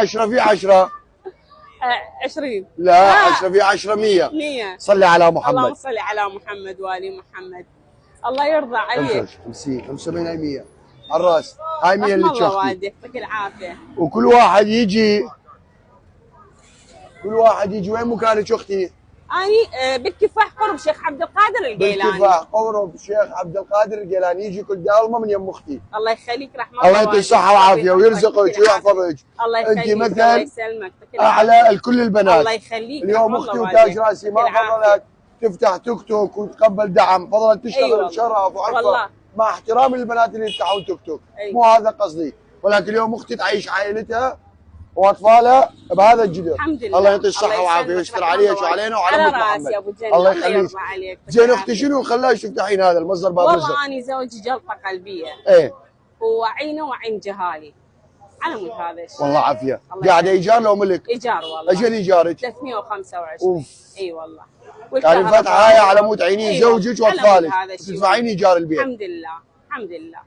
10 في 10 20. لا 10 في 10 100. 100. صلي على محمد. اللهم صل على محمد وآل محمد. الله يرضى عليك. 50 75 هاي 100 على الراس. هاي 100 اللي رحم الله تشوفتي. والديك، يعطيك العافيه. وكل واحد يجي وين مكانك اختي؟ اني بالكفاح قرب شيخ عبد القادر الجيلاني. بالكفاح قرب شيخ عبد القادر الجيلاني، يجي كل دالمه من يم اختي. الله يخليك، رحم الله. الله يعطيك الصحه والعافيه ويرزقك ويحفظك. الله يخليك. انت الله مثل يسلمك اعلى لكل البنات. الله يخليك. اليوم اختي وتاج راسي، ما فضلت تفتح تيك توك وتقبل دعم، فضلت تشتغل بشرف وعفه مع احترامي للبنات اللي يفتحون تيك توك. مو هذا قصدي، ولكن اليوم اختي تعيش عائلتها واطفالها بهذا الجدر. الحمد لله. الله يعطيك الصحه والعافيه ويستر عليك وعلينا وعلى ابوك محمد. على راسي يا ابو جنة. الله يخليك. زين اختي شنو خلاك تفتحين هذا المصدر باب الرزق؟ والله اني زوجي جلطه قلبيه. ايه. وعينه وعين جهالي. على مود هذا الشيء. والله عافيه. قاعده ايجار لو ملك؟ ايجار والله. اجل ايجارك؟ 325. اوف. اي والله. يعني فتحه هاي على مود عينين زوجك واطفالك تدفعين ايجار البيت. الحمد لله الحمد لله.